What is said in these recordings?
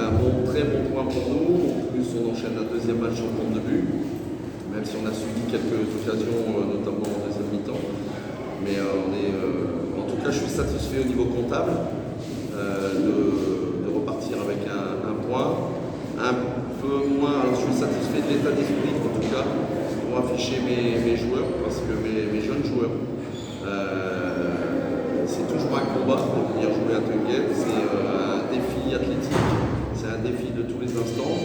un très bon point pour nous. En plus, on enchaîne un deuxième match en compte de but, même si on a subi quelques occasions, notamment en deuxième mi-temps. Mais en tout cas, je suis satisfait au niveau comptable de repartir avec un point. Un peu moins, alors je suis satisfait de l'état d'esprit, en tout cas, pour afficher mes joueurs, parce que mes jeunes joueurs, c'est toujours un combat de venir jouer à Tenguet. C'est un défi athlétique, c'est un défi de tous les instants.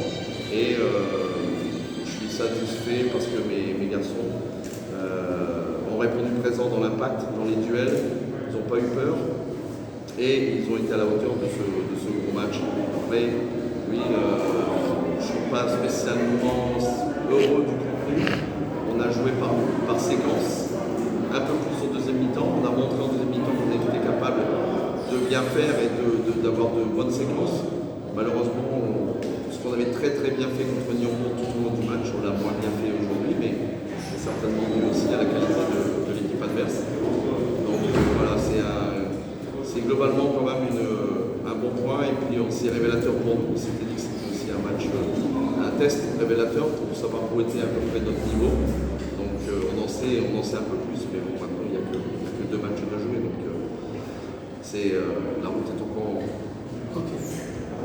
Et je suis satisfait parce que mes garçons ont répondu présent dans l'impact, dans les duels. Ils n'ont pas eu peur et ils ont été à la hauteur de ce gros match. Après, oui, je ne suis pas spécialement heureux du contenu. On a joué par séquence, un peu plus au deuxième mi-temps. On a montré en deuxième mi-temps qu'on était capable de bien faire et d'avoir de bonnes séquences. Malheureusement, ce qu'on avait très bien fait contre Nyambo tout au long du match, on l'a moins bien fait aujourd'hui, mais c'est certainement dû aussi à la qualité de l'équipe adverse. Donc voilà, c'est globalement quand même un bon point, et puis c'est révélateur pour nous. C'était dit que c'était aussi un match, un test révélateur pour savoir où était à peu près notre niveau. Donc on en sait un peu plus, mais bon, maintenant il n'y a que 2 matchs à jouer, donc la route est encore. Okay.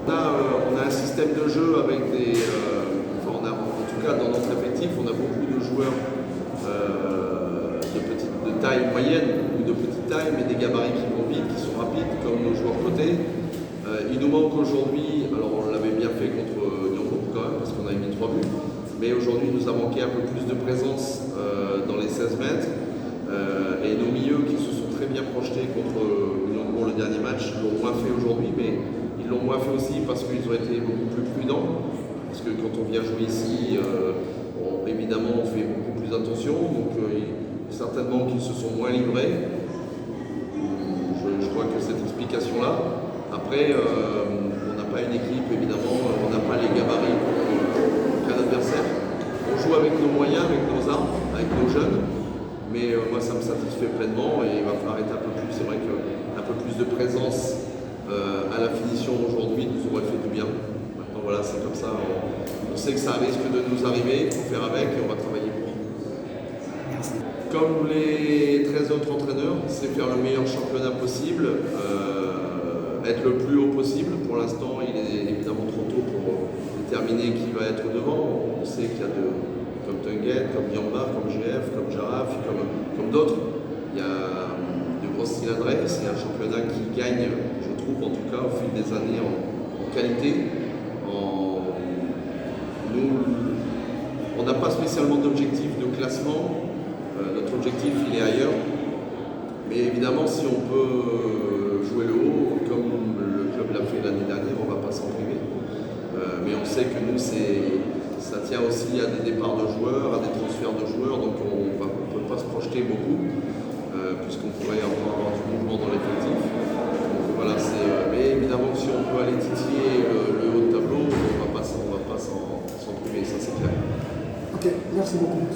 On a un système de jeu avec en tout cas dans notre effectif, on a beaucoup de joueurs de taille moyenne ou de petite taille, mais des gabarits qui vont vite, qui sont rapides, comme nos joueurs côtés. Il nous manque aujourd'hui, alors on l'avait bien fait contre Nyambo quand même, parce qu'on a mis 3 buts, mais aujourd'hui il nous a manqué un peu plus de présence dans les 16 mètres. Et nos milieux qui se sont très bien projetés contre Nyambo le dernier match l'ont moins fait aujourd'hui, mais ils l'ont moins fait aussi parce qu'ils ont été beaucoup plus prudents. Parce que quand on vient jouer ici, évidemment on fait beaucoup plus attention, donc certainement qu'ils se sont moins livrés. Je crois que cette explication-là. Après, on n'a pas une équipe, évidemment, on n'a pas les gabarits qu'un adversaire. On joue avec nos moyens, avec nos armes, avec nos jeunes, mais moi ça me satisfait pleinement et il va falloir être un peu plus, c'est vrai qu'un peu plus de présence à la finition aujourd'hui nous aurait fait du bien. Maintenant voilà, c'est comme ça, on sait que ça risque de nous arriver, il faut faire avec et on va travailler pour. Merci. Comme les 13 autres entraîneurs, c'est faire le meilleur championnat possible, être le plus haut possible. Pour l'instant, il est évidemment trop tôt pour déterminer qui va être devant. On sait qu'il y a comme Tenguet, comme Yamba, comme GF, comme Jaraf, comme d'autres. Il y a de grosses cylindrées. C'est un championnat qui gagne, je trouve en tout cas, au fil des années en qualité. Nous, on n'a pas spécialement d'objectif de classement. Notre objectif, il est ailleurs. Mais évidemment, si on peut jouer le haut, comme le club l'a fait l'année dernière, on ne va pas s'en priver. Mais on sait que nous, ça tient aussi à des départs de joueurs, à des transferts de joueurs, donc on ne peut pas se projeter beaucoup, puisqu'on pourrait avoir du mouvement dans l'effectif. Donc voilà, mais évidemment, si on peut aller titiller le haut de tableau, on ne va pas s'en priver, ça c'est clair. Ok, merci beaucoup.